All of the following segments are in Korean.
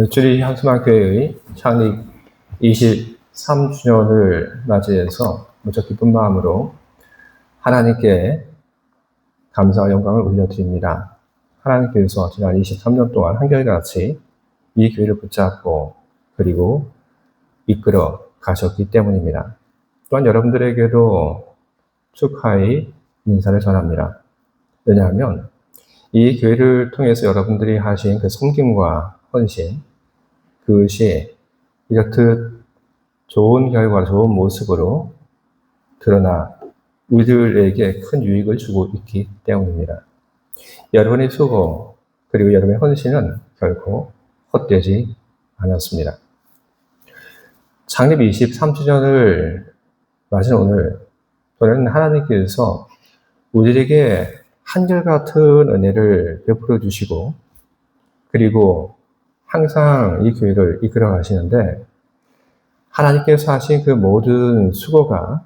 주리 향수만교회의 창립 23주년을 맞이해서 무척 기쁜 마음으로 하나님께 감사와 영광을 올려드립니다. 하나님께서 지난 23년 동안 한결같이 이 교회를 붙잡고 그리고 이끌어 가셨기 때문입니다. 또한 여러분들에게도 축하의 인사를 전합니다. 왜냐하면 이 교회를 통해서 여러분들이 하신 그 섬김과 헌신, 그것이 이렇듯 좋은 결과, 좋은 모습으로 드러나 우리들에게 큰 유익을 주고 있기 때문입니다. 여러분의 수고, 그리고 여러분의 헌신은 결코 헛되지 않았습니다. 창립 23주년을 맞은 오늘, 저는 하나님께서 우리에게 한결같은 은혜를 베풀어 주시고, 그리고 항상 이 교회를 이끌어 가시는데, 하나님께서 하신 그 모든 수고가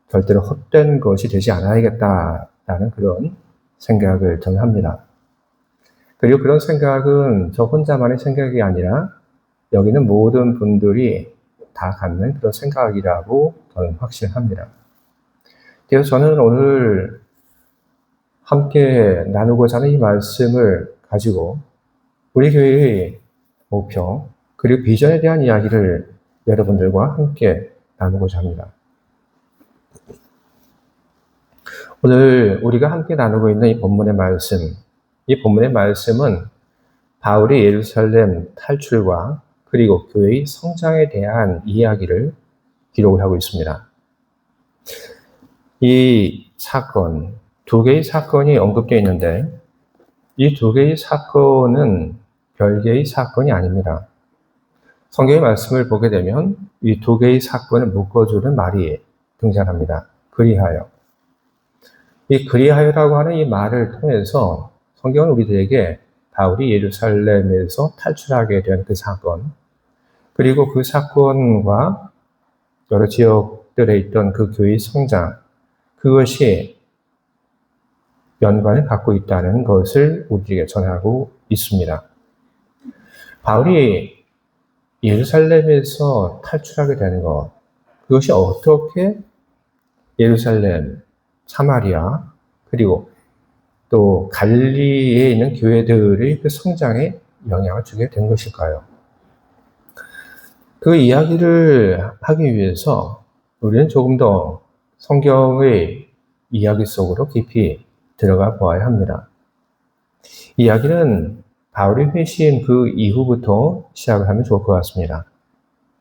절대로 헛된 것이 되지 않아야겠다라는 그런 생각을 저는 합니다. 그리고 그런 생각은 저 혼자만의 생각이 아니라 여기는 모든 분들이 다 갖는 그런 생각이라고 저는 확신합니다. 그래서 저는 오늘 함께 나누고자 하는 이 말씀을 가지고 우리 교회의 목표 그리고 비전에 대한 이야기를 여러분들과 함께 나누고자 합니다. 오늘 우리가 함께 나누고 있는 이 본문의 말씀은 바울이 예루살렘 탈출과 그리고 교회의 성장에 대한 이야기를 기록을 하고 있습니다. 이 사건, 두 개의 사건이 언급되어 있는데 이 두 개의 사건은 별개의 사건이 아닙니다. 성경의 말씀을 보게 되면 이 두 개의 사건을 묶어주는 말이 등장합니다. 그리하여. 이 그리하여라고 하는 이 말을 통해서 성경은 우리들에게 바울이 예루살렘에서 탈출하게 된 그 사건, 그리고 그 사건과 여러 지역들에 있던 그 교회의 성장, 그것이 연관을 갖고 있다는 것을 우리에게 전하고 있습니다. 바울이 예루살렘에서 탈출하게 되는 것, 그것이 어떻게 예루살렘, 사마리아, 그리고 또 갈릴리에 있는 교회들의 그 성장에 영향을 주게 된 것일까요? 그 이야기를 하기 위해서 우리는 조금 더 성경의 이야기 속으로 깊이 들어가 보아야 합니다. 이야기는 바울이 회심 그 이후부터 시작을 하면 좋을 것 같습니다.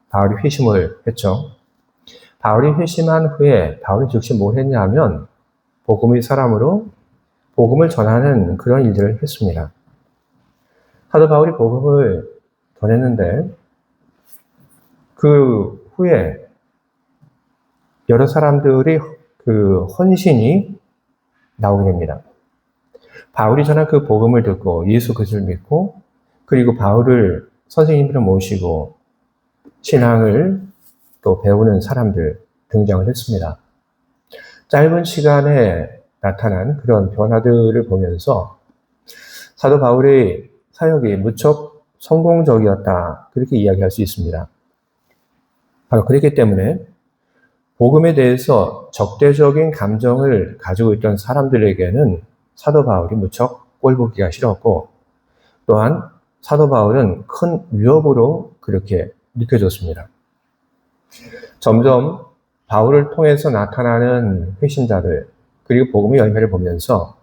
바울이 회심을 했죠. 바울이 회심한 후에 바울이 즉시 뭘 했냐 하면 복음의 사람으로 복음을 전하는 그런 일들을 했습니다. 사도 바울이 복음을 전했는데 그 후에 여러 사람들의 그 헌신이 나오게 됩니다. 바울이 전한 그 복음을 듣고 예수 그리스도를 믿고 그리고 바울을 선생님으로 모시고 신앙을 또 배우는 사람들 등장을 했습니다. 짧은 시간에 나타난 그런 변화들을 보면서 사도 바울의 사역이 무척 성공적이었다 그렇게 이야기할 수 있습니다. 바로 그렇기 때문에 복음에 대해서 적대적인 감정을 가지고 있던 사람들에게는 사도 바울이 무척 꼴보기가 싫었고 또한 사도 바울은 큰 위협으로 그렇게 느껴졌습니다. 점점 바울을 통해서 나타나는 회신자들 그리고 복음의 열매를 보면서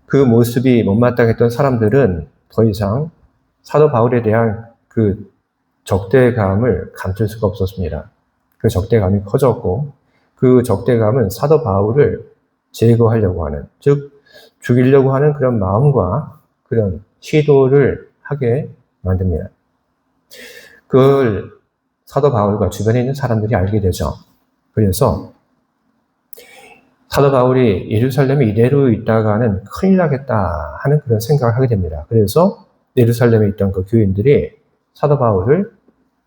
그 모습이 못마땅했던 사람들은 더 이상 사도 바울에 대한 그 적대감을 감출 수가 없었습니다. 그 적대감이 커졌고 그 적대감은 사도 바울을 제거하려고 하는, 즉 죽이려고 하는 그런 마음과 그런 시도를 하게 만듭니다. 그걸 사도 바울과 주변에 있는 사람들이 알게 되죠. 그래서 사도 바울이 예루살렘에 이대로 있다가는 큰일 나겠다 하는 그런 생각을 하게 됩니다. 그래서 예루살렘에 있던 그 교인들이 사도 바울을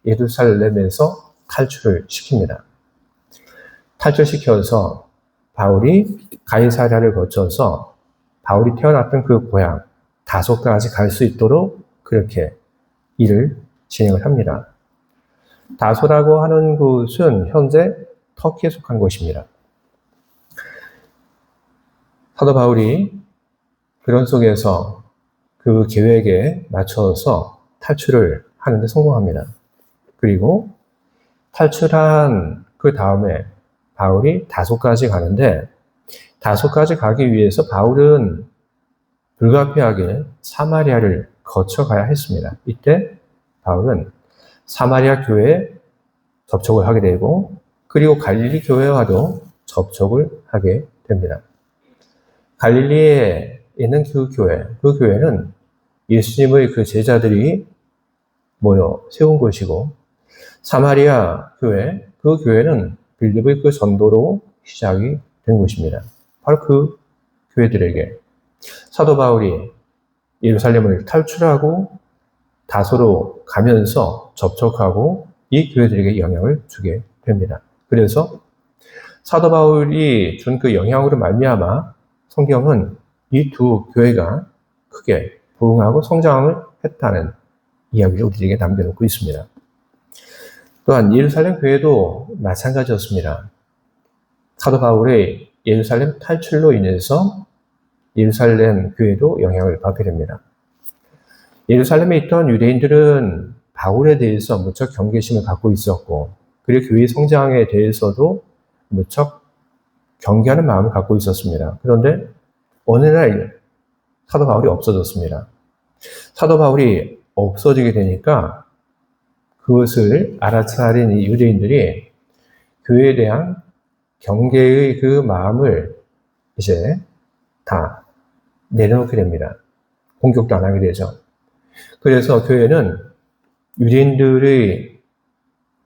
예루살렘에서 탈출을 시킵니다. 탈출시켜서 바울이 가이사랴를 거쳐서 바울이 태어났던 그 고향 다소까지 갈 수 있도록 그렇게 일을 진행을 합니다. 다소라고 하는 곳은 현재 터키에 속한 곳입니다. 사도 바울이 그런 속에서 그 계획에 맞춰서 탈출을 하는데 성공합니다. 그리고 탈출한 그 다음에 바울이 다소까지 가는데, 다소까지 가기 위해서 바울은 불가피하게 사마리아를 거쳐가야 했습니다. 이때 바울은 사마리아 교회에 접촉을 하게 되고, 그리고 갈릴리 교회와도 접촉을 하게 됩니다. 갈릴리에 있는 그 교회는 예수님의 그 제자들이 모여 세운 곳이고, 사마리아 교회, 그 교회는 빌립의 그 전도로 시작이 된 곳입니다. 바로 그 교회들에게 사도 바울이 예루살렘을 탈출하고 다소로 가면서 접촉하고 이 교회들에게 영향을 주게 됩니다. 그래서 사도 바울이 준 그 영향으로 말미암아 성경은 이 두 교회가 크게 부흥하고 성장을 했다는 이야기를 우리에게 남겨놓고 있습니다. 또한 예루살렘 교회도 마찬가지였습니다. 사도 바울의 예루살렘 탈출로 인해서 예루살렘 교회도 영향을 받게 됩니다. 예루살렘에 있던 유대인들은 바울에 대해서 무척 경계심을 갖고 있었고, 그리고 교회 성장에 대해서도 무척 경계하는 마음을 갖고 있었습니다. 그런데 어느 날 사도 바울이 없어졌습니다. 사도 바울이 없어지게 되니까 그것을 알아차린 이 유대인들이 교회에 대한 경계의 그 마음을 이제 다 내려놓게 됩니다. 공격도 안 하게 되죠. 그래서 교회는 유대인들의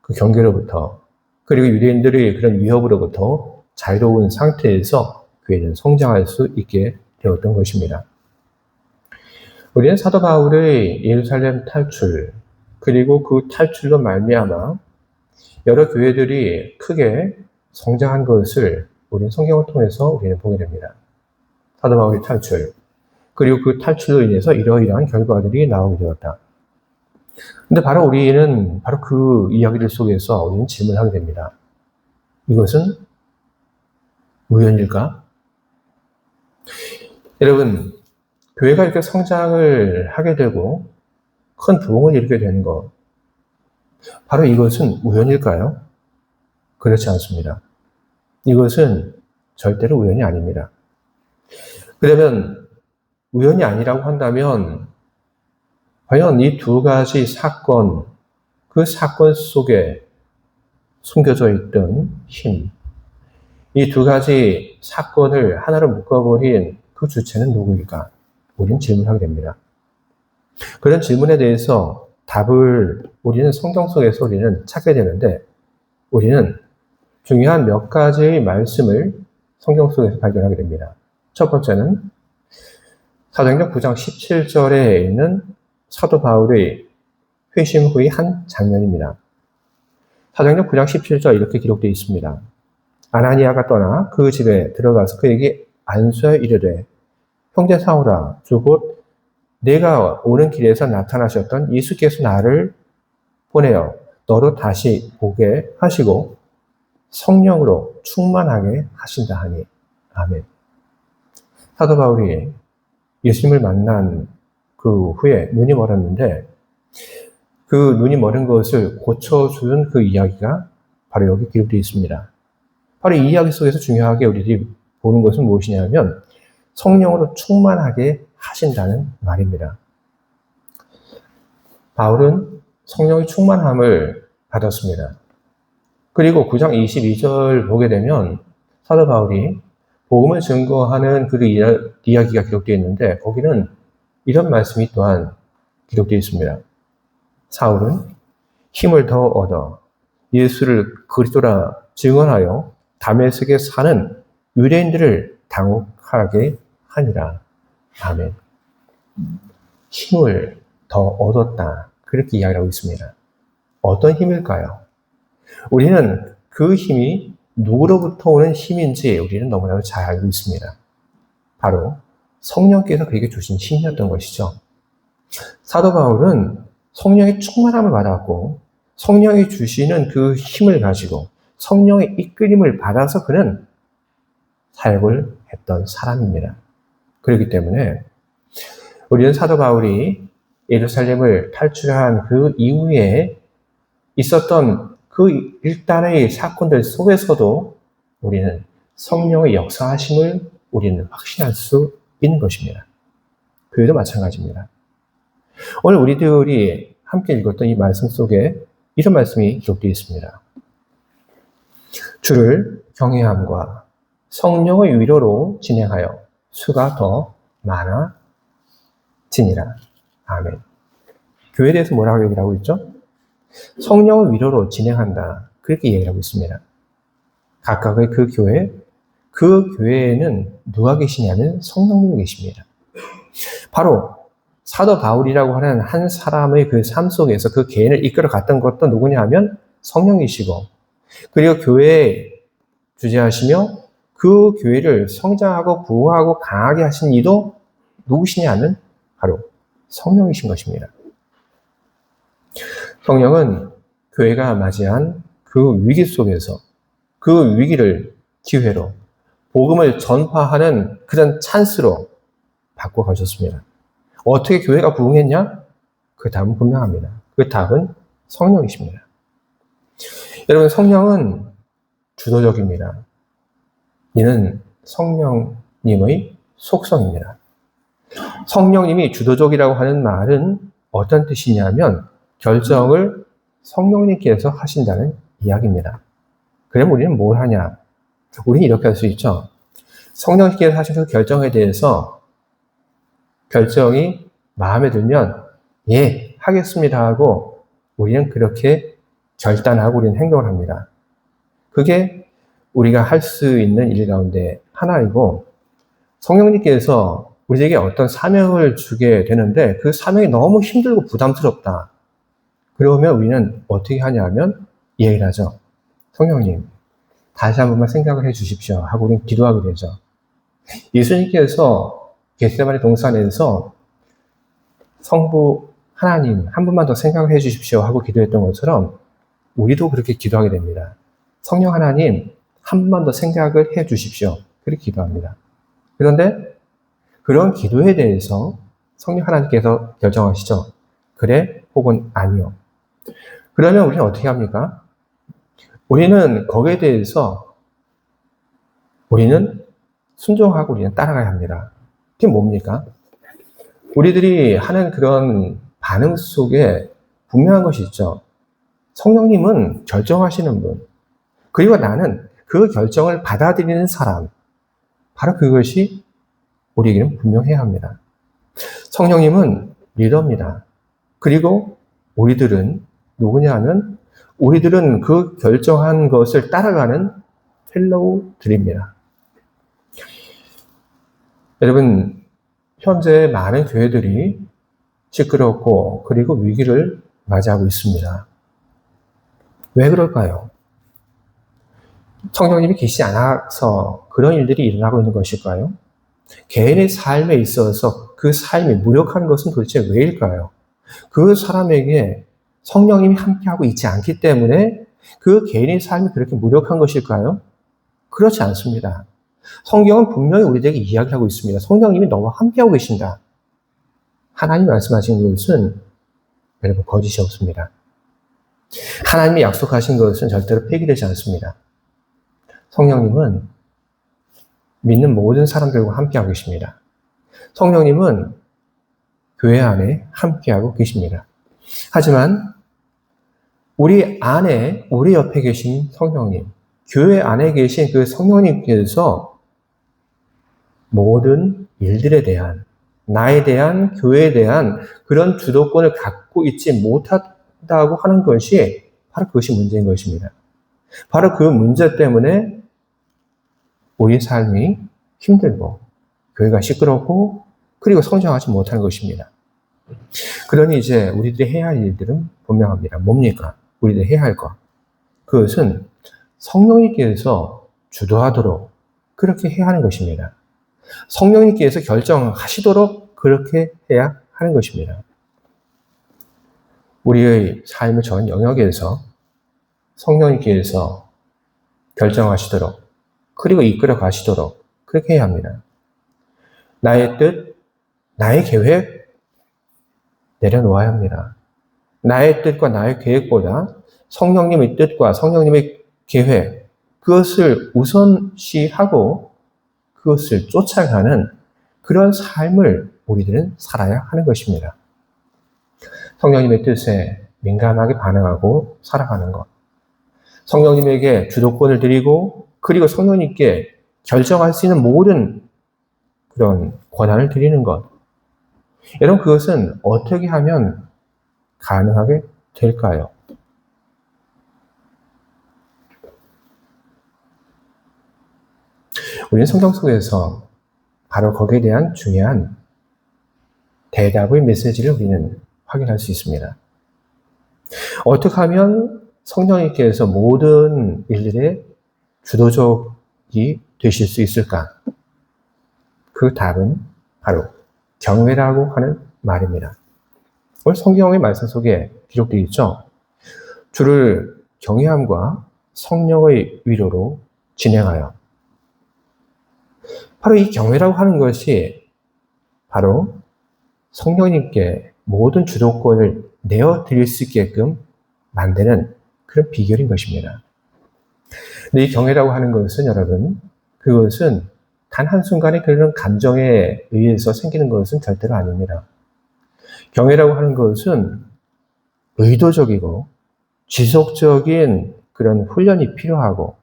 그 경계로부터, 그리고 유대인들의 그런 위협으로부터 자유로운 상태에서 교회는 성장할 수 있게 되었던 것입니다. 우리는 사도 바울의 예루살렘 탈출, 그리고 그 탈출로 말미암아 여러 교회들이 크게 성장한 것을 우리는 성경을 통해서 우리는 보게 됩니다. 사도 바울의 탈출, 그리고 그 탈출로 인해서 이러이러한 결과들이 나오게 되었다. 근데 바로 우리는 바로 그 이야기들 속에서 우리는 질문을 하게 됩니다. 이것은 우연일까? 여러분, 교회가 이렇게 성장을 하게 되고 큰 부흥을 이루게 되는 것, 바로 이것은 우연일까요? 그렇지 않습니다. 이것은 절대로 우연이 아닙니다. 그러면 우연이 아니라고 한다면 과연 이 두 가지 사건, 그 사건 속에 숨겨져 있던 힘, 이 두 가지 사건을 하나로 묶어버린 그 주체는 누구일까? 우리는 질문하게 됩니다. 그런 질문에 대해서 답을 우리는 성경 속에서 우리는 찾게 되는데, 우리는 중요한 몇 가지의 말씀을 성경 속에서 발견하게 됩니다. 첫 번째는 사도행전 9장 17절에 있는 사도 바울의 회심 후의 한 장면입니다. 사도행전 9장 17절 이렇게 기록되어 있습니다. 아나니아가 떠나 그 집에 들어가서 그에게 안수하여 이르되, 형제 사울아, 주 곧 내가 오는 길에서 나타나셨던 예수께서 나를 보내어 너로 다시 보게 하시고 성령으로 충만하게 하신다 하니. 아멘. 사도 바울이 예수님을 만난 그 후에 눈이 멀었는데, 그 눈이 멀은 것을 고쳐준 그 이야기가 바로 여기 기록되어 있습니다. 바로 이 이야기 속에서 중요하게 우리들이 보는 것은 무엇이냐면 성령으로 충만하게 하신다는 말입니다. 바울은 성령의 충만함을 받았습니다. 그리고 9장 22절 보게 되면 사도 바울이 복음을 증거하는 그 이야기가 기록되어 있는데, 거기는 이런 말씀이 또한 기록되어 있습니다. 사울은 힘을 더 얻어 예수를 그리스도라 증언하여 다메섹에 사는 유대인들을 당혹하게 하니라. 아멘. 힘을 더 얻었다, 그렇게 이야기하고 있습니다. 어떤 힘일까요? 우리는 그 힘이 누구로부터 오는 힘인지 우리는 너무나도 잘 알고 있습니다. 바로 성령께서 그에게 주신 힘이었던 것이죠. 사도 바울은 성령의 충만함을 받았고 성령이 주시는 그 힘을 가지고 성령의 이끌림을 받아서 그는 사역을 했던 사람입니다. 그렇기 때문에 우리는 사도 바울이 예루살렘을 탈출한 그 이후에 있었던 그 일단의 사건들 속에서도 우리는 성령의 역사하심을 우리는 확신할 수 있는 것입니다. 교회도 마찬가지입니다. 오늘 우리들이 함께 읽었던 이 말씀 속에 이런 말씀이 기록되어 있습니다. 주를 경외함과 성령의 위로로 진행하여 수가 더 많아지니라. 아멘. 교회에 대해서 뭐라고 얘기를 하고 있죠? 성령의 위로로 진행한다. 그렇게 얘기를 하고 있습니다. 각각의 그 교회에는 누가 계시냐면 성령님이 계십니다. 바로 사도 바울이라고 하는 한 사람의 그 삶 속에서 그 개인을 이끌어 갔던 것도 누구냐 하면 성령이시고, 그리고 교회에 주재하시며 그 교회를 성장하고 부흥하고 강하게 하신 이도 누구시냐 하면 바로 성령이신 것입니다. 성령은 교회가 맞이한 그 위기 속에서 그 위기를 기회로 복음을 전파하는 그런 찬스로 바꿔가셨습니다. 어떻게 교회가 부흥했냐? 그 답은 분명합니다. 그 답은 성령이십니다. 여러분, 성령은 주도적입니다. 이는 성령님의 속성입니다. 성령님이 주도적이라고 하는 말은 어떤 뜻이냐면 결정을 성령님께서 하신다는 이야기입니다. 그럼 우리는 뭘 하냐? 우리는 이렇게 할 수 있죠. 성령님께서 하신 그 결정에 대해서 결정이 마음에 들면 예, 하겠습니다 하고 우리는 그렇게 결단하고 우리는 행동을 합니다. 그게 우리가 할 수 있는 일 가운데 하나이고, 성령님께서 우리에게 어떤 사명을 주게 되는데 그 사명이 너무 힘들고 부담스럽다. 그러면 우리는 어떻게 하냐면 이 얘기를 하죠. 성령님, 다시 한 번만 생각을 해 주십시오 하고 우리는 기도하게 되죠. 예수님께서 겟세마네 동산에서 성부 하나님 한 번만 더 생각을 해 주십시오 하고 기도했던 것처럼 우리도 그렇게 기도하게 됩니다. 성령 하나님 한 번만 더 생각을 해 주십시오. 그렇게 기도합니다. 그런데 그런 기도에 대해서 성령 하나님께서 결정하시죠. 그래 혹은 아니요. 그러면 우리는 어떻게 합니까? 우리는 거기에 대해서 우리는 순종하고 우리는 따라가야 합니다. 그게 뭡니까? 우리들이 하는 그런 반응 속에 분명한 것이 있죠. 성령님은 결정하시는 분, 그리고 나는 그 결정을 받아들이는 사람, 바로 그것이 우리에게는 분명해야 합니다. 성령님은 리더입니다. 그리고 우리들은 누구냐 하면 우리들은 그 결정한 것을 따라가는 펠로우들입니다. 여러분, 현재 많은 교회들이 시끄럽고 그리고 위기를 맞이하고 있습니다. 왜 그럴까요? 성령님이 계시지 않아서 그런 일들이 일어나고 있는 것일까요? 개인의 삶에 있어서 그 삶이 무력한 것은 도대체 왜일까요? 그 사람에게 성령님이 함께하고 있지 않기 때문에 그 개인의 삶이 그렇게 무력한 것일까요? 그렇지 않습니다. 성경은 분명히 우리에게 이야기하고 있습니다. 성령님이 너와 함께하고 계신다. 하나님이 말씀하신 것은 여러분 거짓이 없습니다. 하나님이 약속하신 것은 절대로 폐기되지 않습니다. 성령님은 믿는 모든 사람들과 함께하고 계십니다. 성령님은 교회 안에 함께하고 계십니다. 하지만 우리 안에, 우리 옆에 계신 성령님, 교회 안에 계신 그 성령님께서 모든 일들에 대한, 나에 대한, 교회에 대한 그런 주도권을 갖고 있지 못한다고 하는 것이 바로 그것이 문제인 것입니다. 바로 그 문제 때문에 우리 삶이 힘들고 교회가 시끄럽고 그리고 성장하지 못하는 것입니다. 그러니 이제 우리들이 해야 할 일들은 분명합니다. 뭡니까? 우리들이 해야 할 것. 그것은 성령님께서 주도하도록 그렇게 해야 하는 것입니다. 성령님께서 결정하시도록 그렇게 해야 하는 것입니다. 우리의 삶의 전 영역에서 성령님께서 결정하시도록 그리고 이끌어 가시도록 그렇게 해야 합니다. 나의 뜻, 나의 계획 내려놓아야 합니다. 나의 뜻과 나의 계획보다 성령님의 뜻과 성령님의 계획, 그것을 우선시하고 그것을 쫓아가는 그런 삶을 우리들은 살아야 하는 것입니다. 성령님의 뜻에 민감하게 반응하고 살아가는 것. 성령님에게 주도권을 드리고 그리고 성령님께 결정할 수 있는 모든 그런 권한을 드리는 것. 여러분, 그것은 어떻게 하면 가능하게 될까요? 우리는 성경 속에서 바로 거기에 대한 중요한 대답의 메시지를 우리는 확인할 수 있습니다. 어떻게 하면 성령님께서 모든 일들의 주도적이 되실 수 있을까? 그 답은 바로 경외라고 하는 말입니다. 오늘 성경의 말씀 속에 기록되어 있죠. 주를 경외함과 성령의 위로로 진행하여. 바로 이 경외라고 하는 것이 바로 성령님께 모든 주도권을 내어드릴 수 있게끔 만드는 그런 비결인 것입니다. 근데 이 경외라고 하는 것은 여러분, 그것은 단 한순간의 그런 감정에 의해서 생기는 것은 절대로 아닙니다. 경외라고 하는 것은 의도적이고 지속적인 그런 훈련이 필요하고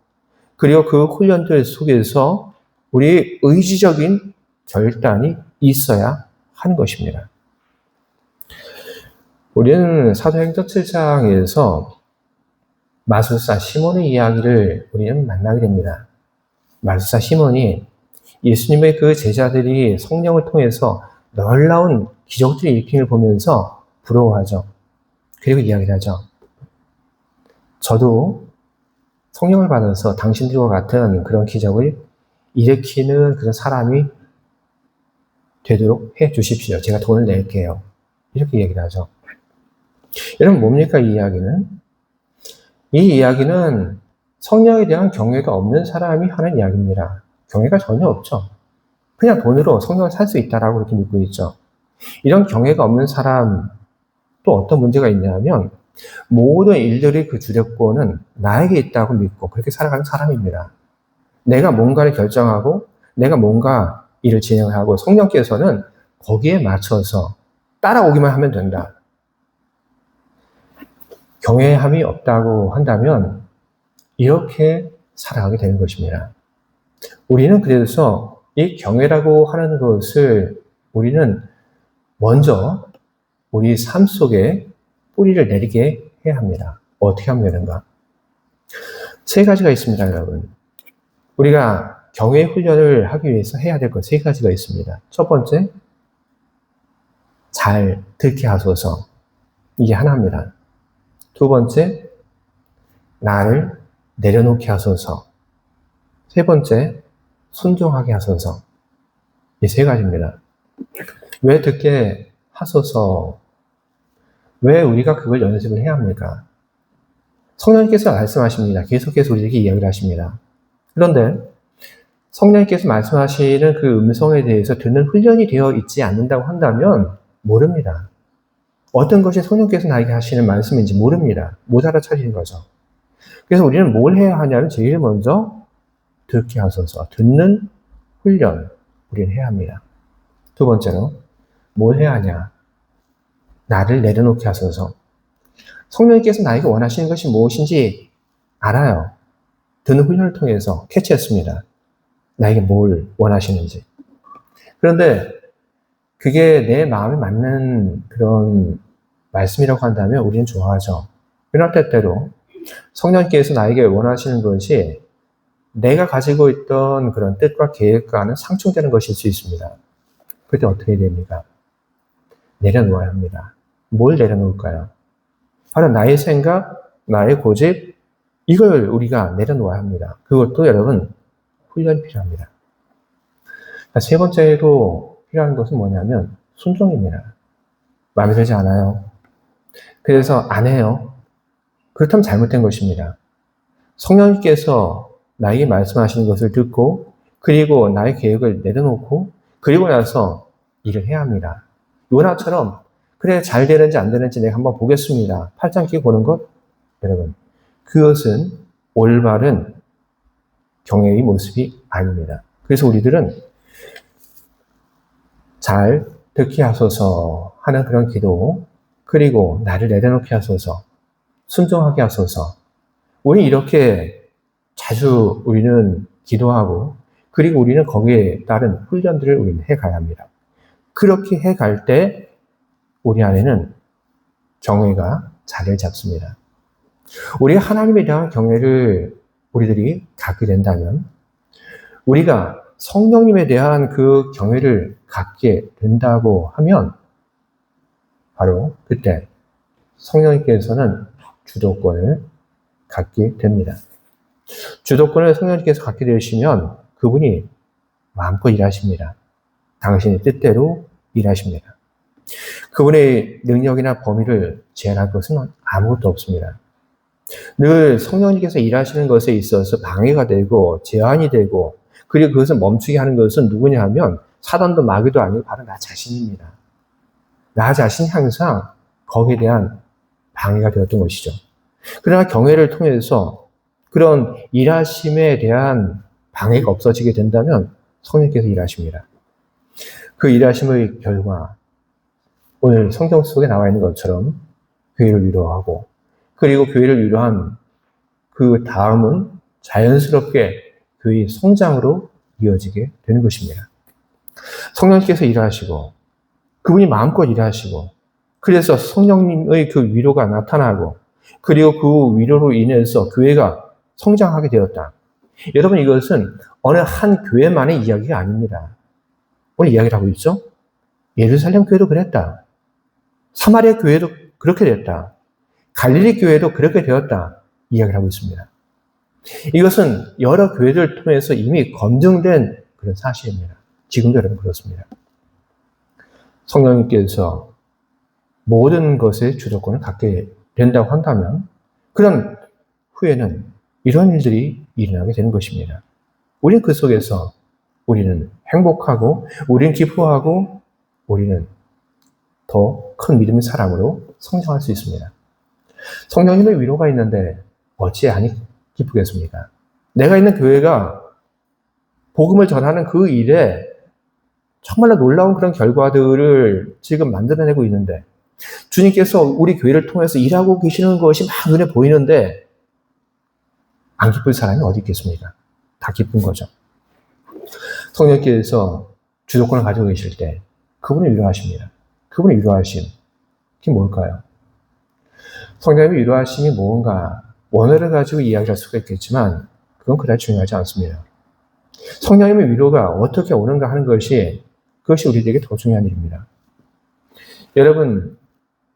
그리고 그 훈련들 속에서 우리의 의지적인 결단이 있어야 하는 것입니다. 우리는 사도행전 7장에서 마술사 시몬의 이야기를 우리는 만나게 됩니다. 마술사 시몬이 예수님의 그 제자들이 성령을 통해서 놀라운 기적들을 일으킴을 보면서 부러워하죠. 그리고 이야기를 하죠. 저도 성령을 받아서 당신들과 같은 그런 기적을 일으키는 그런 사람이 되도록 해 주십시오. 제가 돈을 낼게요. 이렇게 얘기를 하죠. 여러분, 뭡니까 이 이야기는? 이 이야기는 성령에 대한 경외가 없는 사람이 하는 이야기입니다. 경외가 전혀 없죠. 그냥 돈으로 성령을 살 수 있다라고 그렇게 믿고 있죠. 이런 경외가 없는 사람 또 어떤 문제가 있냐면 모든 일들의 그 주도권은 나에게 있다고 믿고 그렇게 살아가는 사람입니다. 내가 뭔가를 결정하고 내가 뭔가 일을 진행하고 성령께서는 거기에 맞춰서 따라오기만 하면 된다. 경외함이 없다고 한다면 이렇게 살아가게 되는 것입니다. 우리는 그래서 이 경외라고 하는 것을 우리는 먼저 우리 삶 속에 뿌리를 내리게 해야 합니다. 어떻게 하면 되는가? 세 가지가 있습니다, 여러분. 우리가 경외 훈련을 하기 위해서 해야 될 것 세 가지가 있습니다. 첫 번째, 잘 듣게 하소서. 이게 하나입니다. 두 번째, 나를 내려놓게 하소서. 세 번째, 순종하게 하소서. 이 세 가지입니다. 왜 듣게 하소서? 왜 우리가 그걸 연습을 해야 합니까? 성령님께서 말씀하십니다. 계속해서 우리에게 이야기를 하십니다. 그런데 성령님께서 말씀하시는 그 음성에 대해서 듣는 훈련이 되어 있지 않는다고 한다면 모릅니다. 어떤 것이 성령께서 나에게 하시는 말씀인지 모릅니다. 못 알아차리는 거죠. 그래서 우리는 뭘 해야 하냐면 제일 먼저 듣게 하소서. 듣는 훈련 우리는 해야 합니다. 두 번째로 뭘 해야 하냐? 나를 내려놓게 하소서. 성령님께서 나에게 원하시는 것이 무엇인지 알아요. 듣는 훈련을 통해서 캐치했습니다. 나에게 뭘 원하시는지. 그런데 그게 내 마음에 맞는 그런 말씀이라고 한다면 우리는 좋아하죠. 그러나 때때로 성령께서 나에게 원하시는 것이 내가 가지고 있던 그런 뜻과 계획과는 상충되는 것일 수 있습니다. 그때 어떻게 됩니까? 내려놓아야 합니다. 뭘 내려놓을까요? 바로 나의 생각, 나의 고집, 이걸 우리가 내려놓아야 합니다. 그것도 여러분, 훈련이 필요합니다. 세 번째로 필요한 것은 뭐냐면 순종입니다. 마음에 들지 않아요. 그래서 안 해요. 그렇다면 잘못된 것입니다. 성령님께서 나에게 말씀하시는 것을 듣고 그리고 나의 계획을 내려놓고 그리고 나서 일을 해야 합니다. 요나처럼 그래 잘 되는지 안 되는지 내가 한번 보겠습니다. 팔짱 끼고 보는 것 여러분 그것은 올바른 경외의 모습이 아닙니다. 그래서 우리들은 잘 듣게 하소서 하는 그런 기도 그리고 나를 내려놓게 하소서 순종하게 하소서 우리 이렇게 자주 우리는 기도하고 그리고 우리는 거기에 따른 훈련들을 우리는 해가야 합니다. 그렇게 해갈 때 우리 안에는 경외가 자리를 잡습니다. 우리가 하나님에 대한 경외를 우리들이 갖게 된다면 우리가 성령님에 대한 그 경외를 갖게 된다고 하면 바로 그때 성령님께서는 주도권을 갖게 됩니다. 주도권을 성령님께서 갖게 되시면 그분이 마음껏 일하십니다. 당신의 뜻대로 일하십니다. 그분의 능력이나 범위를 제한할 것은 아무것도 없습니다. 늘 성령님께서 일하시는 것에 있어서 방해가 되고 제한이 되고 그리고 그것을 멈추게 하는 것은 누구냐 하면 사단도 마귀도 아니고 바로 나 자신입니다. 나 자신이 항상 거기에 대한 방해가 되었던 것이죠. 그러나 경외를 통해서 그런 일하심에 대한 방해가 없어지게 된다면 성령께서 일하십니다. 그 일하심의 결과 오늘 성경 속에 나와 있는 것처럼 교회를 위로하고 그리고 교회를 위로한 그 다음은 자연스럽게 교회의 성장으로 이어지게 되는 것입니다. 성령께서 일하시고 그분이 마음껏 일하시고 그래서 성령님의 그 위로가 나타나고 그리고 그 위로로 인해서 교회가 성장하게 되었다. 여러분 이것은 어느 한 교회만의 이야기가 아닙니다. 오늘 이야기를 하고 있죠? 예루살렘 교회도 그랬다. 사마리아 교회도 그렇게 됐다. 갈릴리 교회도 그렇게 되었다. 이야기를 하고 있습니다. 이것은 여러 교회들을 통해서 이미 검증된 그런 사실입니다. 지금도 여러분 그렇습니다. 성령님께서 모든 것의 주도권을 갖게 된다고 한다면 그런 후에는 이런 일들이 일어나게 되는 것입니다. 우리는 그 속에서 우리는 행복하고 우리는 기뻐하고 우리는 더 큰 믿음의 사람으로 성장할 수 있습니다. 성령님의 위로가 있는데 어찌 아니 기쁘겠습니까? 내가 있는 교회가 복음을 전하는 그 일에 정말로 놀라운 그런 결과들을 지금 만들어내고 있는데 주님께서 우리 교회를 통해서 일하고 계시는 것이 막 눈에 보이는데 안 기쁠 사람이 어디 있겠습니까? 다 기쁜 거죠. 성령께서 주도권을 가지고 계실 때 그분을 위로하십니다. 그분의 위로하심, 그게 뭘까요? 성령님의 위로하심이 뭔가 원어를 가지고 이야기할 수가 있겠지만 그건 그다지 중요하지 않습니다. 성령님의 위로가 어떻게 오는가 하는 것이 그것이 우리에게 더 중요한 일입니다. 여러분,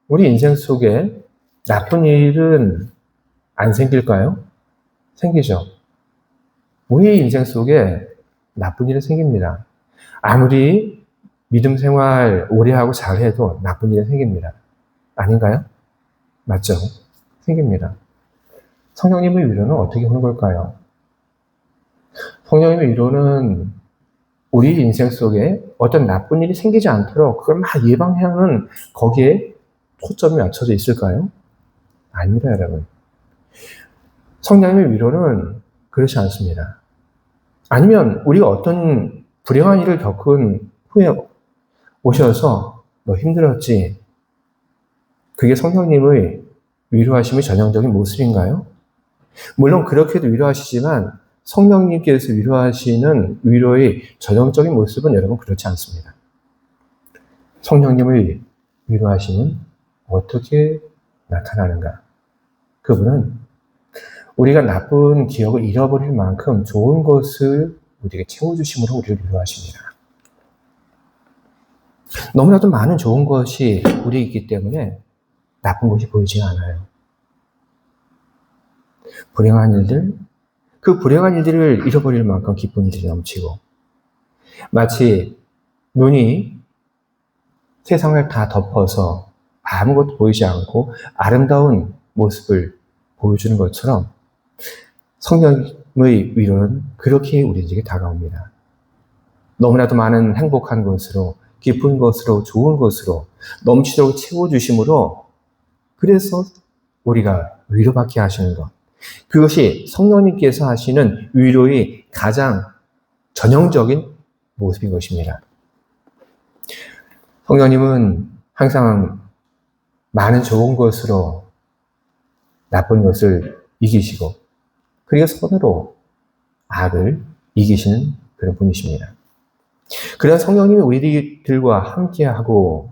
우리 인생 속에 나쁜 일은 안 생길까요? 생기죠. 우리 인생 속에 나쁜 일은 생깁니다. 아무리 믿음 생활 오래 하고 잘해도 나쁜 일은 생깁니다. 아닌가요? 맞죠? 생깁니다. 성령님의 위로는 어떻게 오는 걸까요? 성령님의 위로는 우리 인생 속에 어떤 나쁜 일이 생기지 않도록 그걸 막 예방하는 거기에 초점이 맞춰져 있을까요? 아닙니다, 여러분. 성령님의 위로는 그렇지 않습니다. 아니면 우리가 어떤 불행한 일을 겪은 후에 오셔서 너 힘들었지? 그게 성령님의 위로하심의 전형적인 모습인가요? 물론 그렇게도 위로하시지만 성령님께서 위로하시는 위로의 전형적인 모습은 여러분 그렇지 않습니다. 성령님의 위로하심은 어떻게 나타나는가? 그분은 우리가 나쁜 기억을 잃어버릴 만큼 좋은 것을 우리에게 채워주심으로 우리를 위로하십니다. 너무나도 많은 좋은 것이 우리에 있기 때문에 나쁜 것이 보이지 않아요. 불행한 일들, 그 불행한 일들을 잃어버릴 만큼 기쁜 일들이 넘치고 마치 눈이 세상을 다 덮어서 아무것도 보이지 않고 아름다운 모습을 보여주는 것처럼 성령의 위로는 그렇게 우리에게 다가옵니다. 너무나도 많은 행복한 것으로, 기쁜 것으로, 좋은 것으로 넘치도록 채워주심으로, 그래서 우리가 위로받게 하시는 것, 그것이 성령님께서 하시는 위로의 가장 전형적인 모습인 것입니다. 성령님은 항상 많은 좋은 것으로 나쁜 것을 이기시고, 그리고 선으로 악을 이기시는 그런 분이십니다. 그런 성령님이 우리들과 함께하고,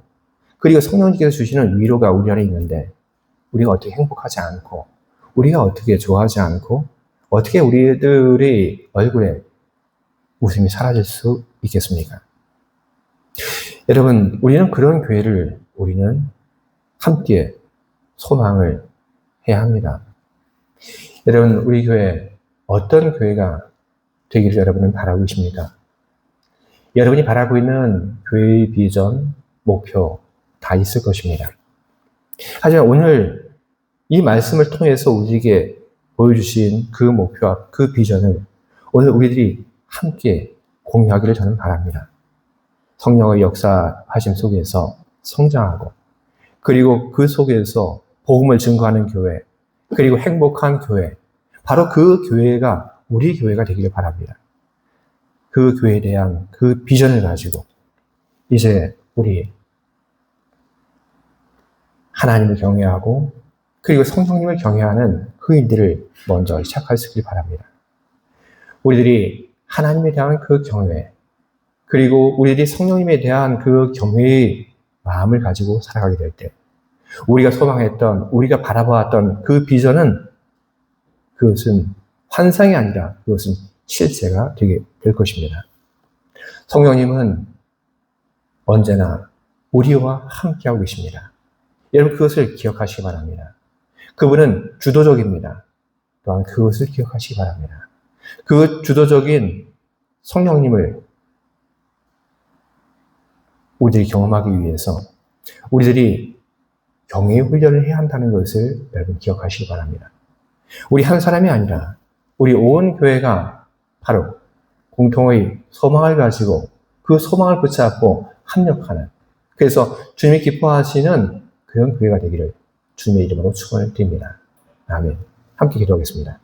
그리고 성령님께서 주시는 위로가 우리 안에 있는데, 우리가 어떻게 행복하지 않고, 우리가 어떻게 좋아하지 않고, 어떻게 우리들의 얼굴에 웃음이 사라질 수 있겠습니까? 여러분, 우리는 그런 교회를 우리는 함께 소망을 해야 합니다. 여러분, 우리 교회 어떤 교회가 되기를 여러분은 바라고 계십니까? 여러분이 바라고 있는 교회의 비전, 목표 다 있을 것입니다. 하지만 오늘 이 말씀을 통해서 우리에게 보여주신 그 목표와 그 비전을 오늘 우리들이 함께 공유하기를 저는 바랍니다. 성령의 역사하심 속에서 성장하고, 그리고 그 속에서 복음을 증거하는 교회, 그리고 행복한 교회, 바로 그 교회가 우리 교회가 되기를 바랍니다. 그 교회에 대한 그 비전을 가지고 이제 우리 하나님을 경외하고, 그리고 성령님을 경외하는 그 일들을 먼저 시작할 수 있길 바랍니다. 우리들이 하나님에 대한 그 경외, 그리고 우리들이 성령님에 대한 그 경외의 마음을 가지고 살아가게 될 때, 우리가 소망했던, 우리가 바라보았던 그 비전은, 그것은 환상이 아니라 그것은 실제가 되게 될 것입니다. 성령님은 언제나 우리와 함께하고 계십니다. 여러분, 그것을 기억하시기 바랍니다. 그분은 주도적입니다. 또한 그것을 기억하시기 바랍니다. 그 주도적인 성령님을 우리들이 경험하기 위해서 우리들이 경외의 훈련을 해야 한다는 것을 여러분 기억하시기 바랍니다. 우리 한 사람이 아니라 우리 온 교회가 바로 공통의 소망을 가지고 그 소망을 붙잡고 합력하는, 그래서 주님이 기뻐하시는 그런 교회가 되기를 주님의 이름으로 축원을 드립니다. 아멘. 함께 기도하겠습니다.